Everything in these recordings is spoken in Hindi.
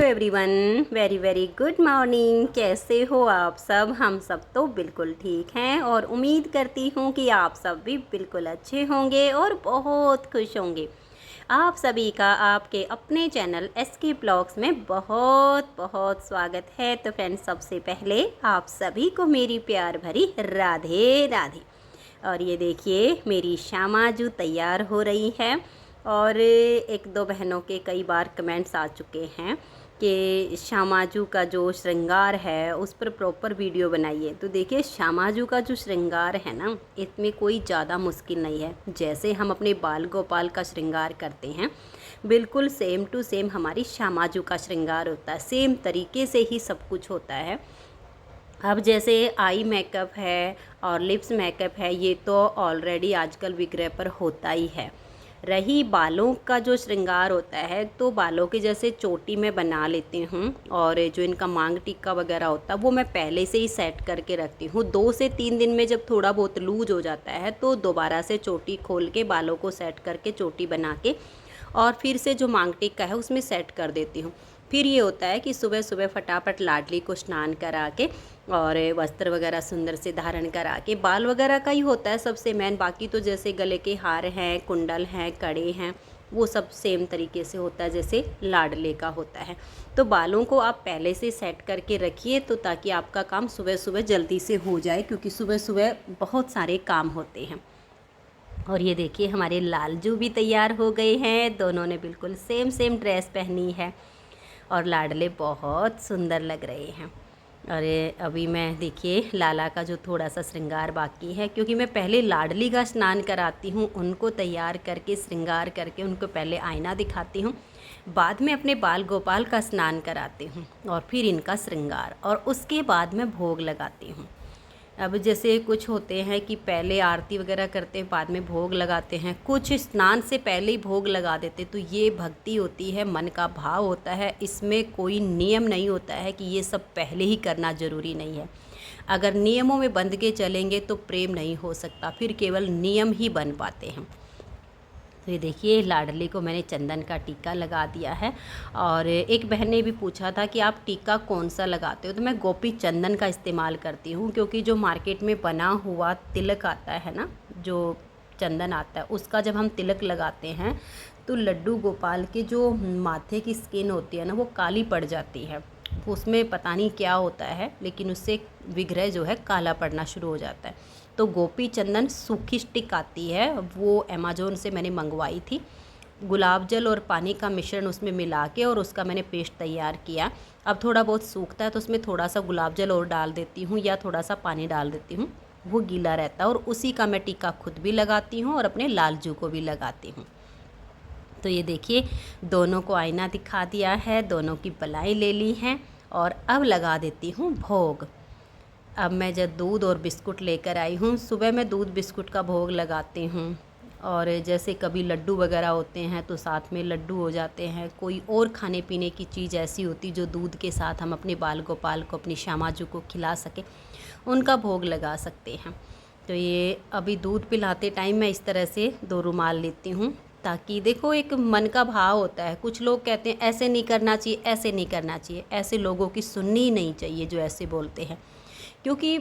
Everyone, very very good morning. कैसे हो आप सब? हम सब तो बिल्कुल ठीक हैं और उम्मीद करती हूँ कि आप सब भी बिल्कुल अच्छे होंगे और बहुत खुश होंगे। आप सभी का आपके अपने चैनल एसके ब्लॉग्स में बहुत बहुत स्वागत है। तो फ्रेंड्स, सबसे पहले आप सभी को मेरी प्यार भरी राधे राधे। और ये देखिए, मेरी श्यामाजू तैयार हो रही है और एक दो बहनों के कई बार कमेंट्स आ चुके हैं कि श्यामाजू का जो श्रृंगार है उस पर प्रॉपर वीडियो बनाइए। तो देखिए, श्यामाजू का जो श्रृंगार है ना, इसमें कोई ज़्यादा मुश्किल नहीं है। जैसे हम अपने बाल गोपाल का श्रृंगार करते हैं, बिल्कुल सेम टू सेम हमारी श्यामाजू का श्रृंगार होता है। सेम तरीके से ही सब कुछ होता है। अब जैसे आई मेकअप है और लिप्स मेकअप है, ये तो ऑलरेडी आजकल विक्रय पर होता ही है। रही बालों का जो श्रृंगार होता है, तो बालों के जैसे चोटी मैं बना लेती हूँ और जो इनका मांग टिक्का वगैरह होता है वो मैं पहले से ही सेट करके रखती हूँ। 2 से 3 दिन में जब थोड़ा बहुत लूज हो जाता है तो दोबारा से चोटी खोल के बालों को सेट करके चोटी बना के और फिर से जो मांग टिक्का है उसमें सेट कर देती हूँ। फिर ये होता है कि सुबह सुबह फटाफट लाडली को स्नान करा के और वस्त्र वगैरह सुंदर से धारण करा के, बाल वगैरह का ही होता है सबसे मेन। बाकी तो जैसे गले के हार हैं, कुंडल हैं, कड़े हैं, वो सब सेम तरीके से होता है जैसे लाडले का होता है। तो बालों को आप पहले से सेट करके रखिए तो ताकि आपका काम सुबह सुबह जल्दी से हो जाए, क्योंकि सुबह सुबह बहुत सारे काम होते हैं। और ये देखिए, हमारे लालजू भी तैयार हो गए हैं। दोनों ने बिल्कुल सेम सेम ड्रेस पहनी है और लाडले बहुत सुंदर लग रहे हैं। अरे अभी मैं देखिए, लाला का जो थोड़ा सा श्रृंगार बाकी है, क्योंकि मैं पहले लाडली का स्नान कराती हूँ, उनको तैयार करके श्रृंगार करके उनको पहले आईना दिखाती हूँ, बाद में अपने बाल गोपाल का स्नान कराती हूँ और फिर इनका श्रृंगार, और उसके बाद मैं भोग लगाती हूँ। अब जैसे कुछ होते हैं कि पहले आरती वगैरह करते हैं, बाद में भोग लगाते हैं, कुछ स्नान से पहले ही भोग लगा देते। तो ये भक्ति होती है, मन का भाव होता है, इसमें कोई नियम नहीं होता है कि ये सब पहले ही करना ज़रूरी नहीं है। अगर नियमों में बंध के चलेंगे तो प्रेम नहीं हो सकता, फिर केवल नियम ही बन पाते हैं। तो ये देखिए, लाडली को मैंने चंदन का टीका लगा दिया है। और एक बहन ने भी पूछा था कि आप टीका कौन सा लगाते हो, तो मैं गोपी चंदन का इस्तेमाल करती हूँ, क्योंकि जो मार्केट में बना हुआ तिलक आता है ना, जो चंदन आता है, उसका जब हम तिलक लगाते हैं तो लड्डू गोपाल के जो माथे की स्किन होती है ना, वो काली पड़ जाती है। उसमें पता नहीं क्या होता है, लेकिन उससे विग्रह जो है काला पड़ना शुरू हो जाता है। तो गोपी चंदन सूखी स्टिक आती है, वो अमेज़ोन से मैंने मंगवाई थी। गुलाब जल और पानी का मिश्रण उसमें मिला के और उसका मैंने पेस्ट तैयार किया। अब थोड़ा बहुत सूखता है तो उसमें थोड़ा सा गुलाब जल और डाल देती हूँ या थोड़ा सा पानी डाल देती हूँ, वो गीला रहता है, और उसी का मैं टीका खुद भी लगाती हूँ और अपने लालजू को भी लगाती हूँ। तो ये देखिए, दोनों को आईना दिखा दिया है, दोनों की बलाई ले ली हैं और अब लगा देती हूँ भोग। अब मैं जब दूध और बिस्कुट लेकर आई हूँ, सुबह मैं दूध बिस्कुट का भोग लगाती हूँ, और जैसे कभी लड्डू वगैरह होते हैं तो साथ में लड्डू हो जाते हैं। कोई और खाने पीने की चीज़ ऐसी होती जो दूध के साथ हम अपने बाल गोपाल को, अपनी श्यामाजू को खिला सके, उनका भोग लगा सकते हैं। तो ये अभी दूध पिलाते टाइम मैं इस तरह से 2 रुमाल लेती हूँ, ताकि देखो, एक मन का भाव होता है। कुछ लोग कहते हैं ऐसे नहीं करना चाहिए, ऐसे नहीं करना चाहिए। ऐसे लोगों की सुननी ही नहीं चाहिए जो ऐसे बोलते हैं, क्योंकि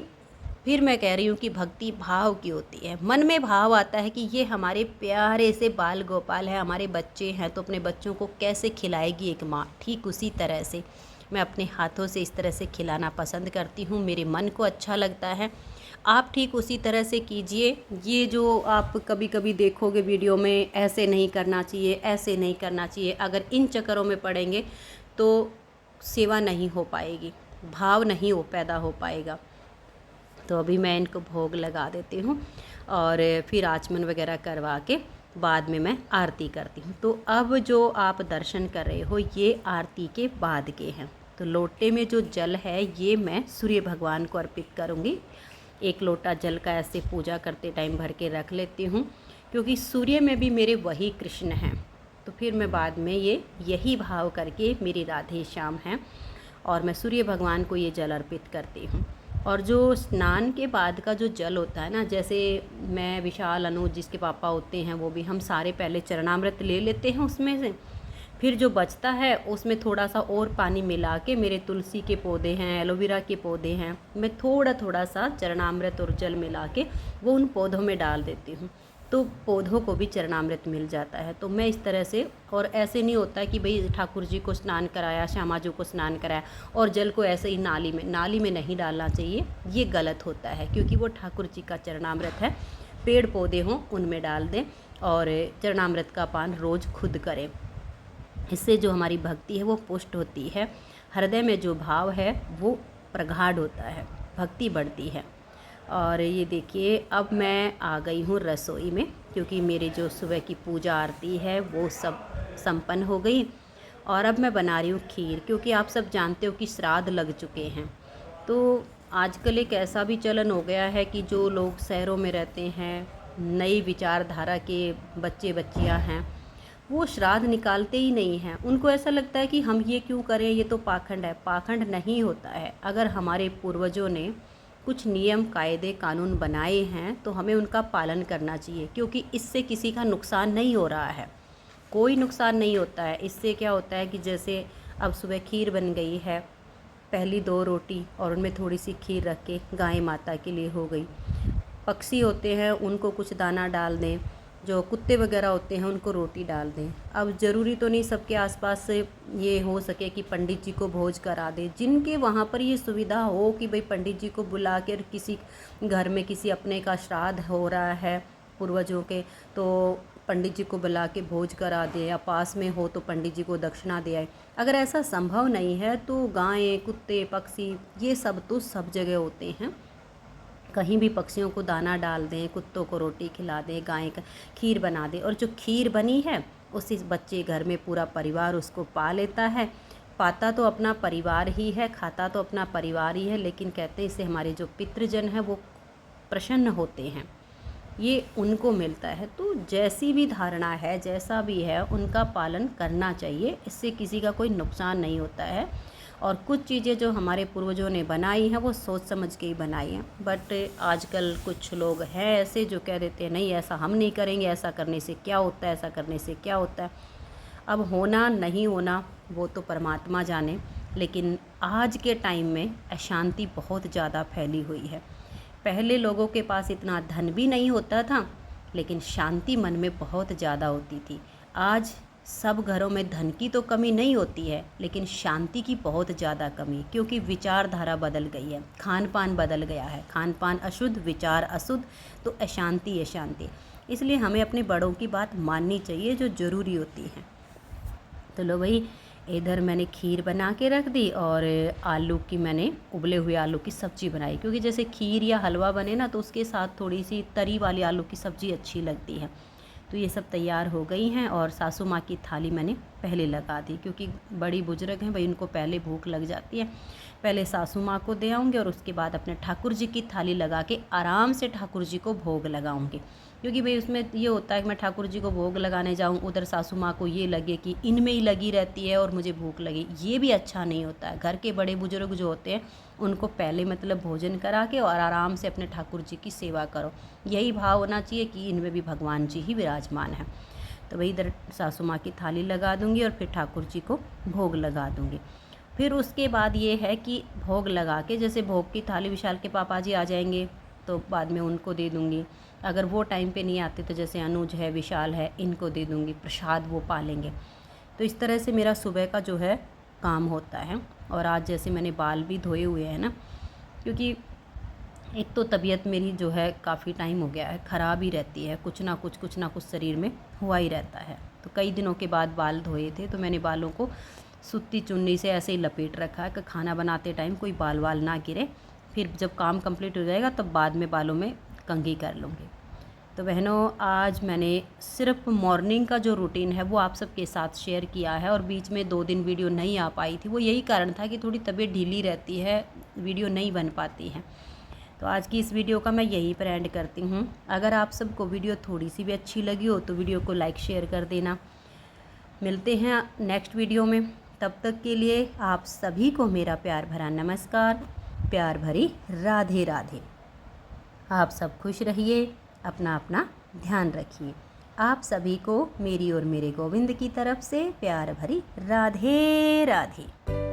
फिर मैं कह रही हूँ कि भक्ति भाव की होती है। मन में भाव आता है कि ये हमारे प्यारे से बाल गोपाल है, हमारे बच्चे हैं, तो अपने बच्चों को कैसे खिलाएगी एक माँ, ठीक उसी तरह से मैं अपने हाथों से इस तरह से खिलाना पसंद करती हूँ। मेरे मन को अच्छा लगता है, आप ठीक उसी तरह से कीजिए। ये जो आप कभी कभी देखोगे वीडियो में, ऐसे नहीं करना चाहिए, ऐसे नहीं करना चाहिए, अगर इन चक्करों में पड़ेंगे तो सेवा नहीं हो पाएगी, भाव नहीं हो पैदा हो पाएगा। तो अभी मैं इनको भोग लगा देती हूँ और फिर आचमन वगैरह करवा के बाद में मैं आरती करती हूँ। तो अब जो आप दर्शन कर रहे हो, ये आरती के बाद के हैं। तो लोटे में जो जल है ये मैं सूर्य भगवान को अर्पित करूँगी। 1 लोटा जल का ऐसे पूजा करते टाइम भर के रख लेती हूँ, क्योंकि सूर्य में भी मेरे वही कृष्ण हैं। तो फिर मैं बाद में यही भाव करके, मेरी राधे श्याम हैं, और मैं सूर्य भगवान को ये जल अर्पित करती हूँ। और जो स्नान के बाद का जो जल होता है ना, जैसे मैं, विशाल, अनुज जिसके पापा होते हैं, वो भी, हम सारे पहले चरणामृत ले लेते हैं उसमें से। फिर जो बचता है उसमें थोड़ा सा और पानी मिला के, मेरे तुलसी के पौधे हैं, एलोवेरा के पौधे हैं, मैं थोड़ा थोड़ा सा चरणामृत और जल मिला के वो उन पौधों में डाल देती हूँ, तो पौधों को भी चरणामृत मिल जाता है। तो मैं इस तरह से, और ऐसे नहीं होता है कि भाई ठाकुर जी को स्नान कराया, श्यामा जी को स्नान कराया और जल को ऐसे ही नाली में नहीं डालना चाहिए, ये गलत होता है, क्योंकि वो ठाकुर जी का चरणामृत है। पेड़ पौधे हों उनमें डाल दें और चरणामृत का पान रोज़ खुद करें। इससे जो हमारी भक्ति है वो पुष्ट होती है, हृदय में जो भाव है वो प्रगाढ़ होता है, भक्ति बढ़ती है। और ये देखिए अब मैं आ गई हूँ रसोई में, क्योंकि मेरी जो सुबह की पूजा आरती है वो सब संपन्न हो गई। और अब मैं बना रही हूँ खीर, क्योंकि आप सब जानते हो कि श्राद्ध लग चुके हैं। तो आजकल एक ऐसा भी चलन हो गया है कि जो लोग शहरों में रहते हैं, नई विचारधारा के बच्चे बच्चियाँ हैं, वो श्राद्ध निकालते ही नहीं हैं। उनको ऐसा लगता है कि हम ये क्यों करें, ये तो पाखंड है। पाखंड नहीं होता है। अगर हमारे पूर्वजों ने कुछ नियम कायदे कानून बनाए हैं तो हमें उनका पालन करना चाहिए, क्योंकि इससे किसी का नुकसान नहीं हो रहा है, कोई नुकसान नहीं होता है। इससे क्या होता है कि जैसे अब सुबह खीर बन गई है, पहली 2 रोटी और उनमें थोड़ी सी खीर रख के गाय माता के लिए हो गई। पक्षी होते हैं उनको कुछ दाना डाल दें, जो कुत्ते वगैरह होते हैं उनको रोटी डाल दें। अब ज़रूरी तो नहीं सबके आसपास से ये हो सके कि पंडित जी को भोज करा दें। जिनके वहाँ पर ये सुविधा हो कि भाई पंडित जी को बुला कर किसी घर में किसी अपने का श्राद्ध हो रहा है पूर्वजों के, तो पंडित जी को बुला के भोज करा दे, या पास में हो तो पंडित जी को दक्षिणा दे आए। अगर ऐसा संभव नहीं है तो गायें, कुत्ते, पक्षी ये सब तो सब जगह होते हैं, कहीं भी पक्षियों को दाना डाल दें, कुत्तों को रोटी खिला दें, गाय का खीर बना दें। और जो खीर बनी है उसी बच्चे घर में पूरा परिवार उसको पा लेता है। पाता तो अपना परिवार ही है, खाता तो अपना परिवार ही है, लेकिन कहते हैं इससे हमारे जो पितृजन हैं वो प्रसन्न होते हैं, ये उनको मिलता है। तो जैसी भी धारणा है, जैसा भी है, उनका पालन करना चाहिए, इससे किसी का कोई नुकसान नहीं होता है। और कुछ चीज़ें जो हमारे पूर्वजों ने बनाई हैं वो सोच समझ के ही बनाई हैं। बट आजकल कुछ लोग हैं ऐसे जो कह देते हैं नहीं ऐसा हम नहीं करेंगे, ऐसा करने से क्या होता है, ऐसा करने से क्या होता है। अब होना नहीं होना वो तो परमात्मा जाने, लेकिन आज के टाइम में अशांति बहुत ज़्यादा फैली हुई है। पहले लोगों के पास इतना धन भी नहीं होता था, लेकिन शांति मन में बहुत ज़्यादा होती थी। आज सब घरों में धन की तो कमी नहीं होती है, लेकिन शांति की बहुत ज़्यादा कमी, क्योंकि विचारधारा बदल गई है, खान पान बदल गया है। खान पान अशुद्ध, विचार अशुद्ध, तो अशांति अशांति। इसलिए हमें अपने बड़ों की बात माननी चाहिए जो ज़रूरी होती है। तो लो भाई, इधर मैंने खीर बना के रख दी और आलू की, मैंने उबले हुए आलू की सब्ज़ी बनाई, क्योंकि जैसे खीर या हलवा बने ना तो उसके साथ थोड़ी सी तरी वाली आलू की सब्ज़ी अच्छी लगती है। तो ये सब तैयार हो गई हैं और सासू माँ की थाली मैंने पहले लगा दी, क्योंकि बड़ी बुजुर्ग हैं भाई, उनको पहले भूख लग जाती है। पहले सासू माँ को दे आऊँगी और उसके बाद अपने ठाकुर जी की थाली लगा के आराम से ठाकुर जी को भोग लगाऊँगी। क्योंकि भाई उसमें ये होता है कि मैं ठाकुर जी को भोग लगाने जाऊँ, उधर सासू माँ को ये लगे कि इनमें ही लगी रहती है और मुझे भूख लगी, ये भी अच्छा नहीं होता है। घर के बड़े बुजुर्ग जो होते हैं उनको पहले मतलब भोजन करा के और आराम से अपने ठाकुर जी की सेवा करो, यही भाव होना चाहिए कि इनमें भी भगवान जी ही विराजमान है। तो वही इधर सासू माँ की थाली लगा दूँगी और फिर ठाकुर जी को भोग लगा दूँगी। फिर उसके बाद ये है कि भोग लगा के, जैसे भोग की थाली विशाल के पापा जी आ जाएंगे तो बाद में उनको दे दूँगी। अगर वो टाइम पे नहीं आते तो जैसे अनुज है, विशाल है, इनको दे दूँगी, प्रसाद वो पा लेंगे। तो इस तरह से मेरा सुबह का जो है काम होता है। और आज जैसे मैंने बाल भी धोए हुए हैं ना, क्योंकि एक तो तबीयत मेरी जो है काफ़ी टाइम हो गया है ख़राब ही रहती है, कुछ ना कुछ शरीर में हुआ ही रहता है। तो कई दिनों के बाद बाल धोए थे तो मैंने बालों को सूती चुन्नी से ऐसे ही लपेट रखा है कि खाना बनाते टाइम कोई बाल वाल ना गिरे। फिर जब काम कंप्लीट हो जाएगा तब बाद में बालों में कंघी कर लूँगी। तो बहनों, आज मैंने सिर्फ मॉर्निंग का जो रूटीन है वो आप सबके साथ शेयर किया है, और बीच में 2 दिन वीडियो नहीं आ पाई थी। वो यही कारण था कि थोड़ी तबीयत ढीली रहती है, वीडियो नहीं बन पाती है। तो आज की इस वीडियो का मैं यहीं पर एंड करती हूँ। अगर आप सबको वीडियो थोड़ी सी भी अच्छी लगी हो तो वीडियो को लाइक शेयर कर देना। मिलते हैं नेक्स्ट वीडियो में, तब तक के लिए आप सभी को मेरा प्यार भरा नमस्कार, प्यार भरी राधे राधे। आप सब खुश रहिए, अपना अपना ध्यान रखिए। आप सभी को मेरी और मेरे गोविंद की तरफ से प्यार भरी राधे राधे।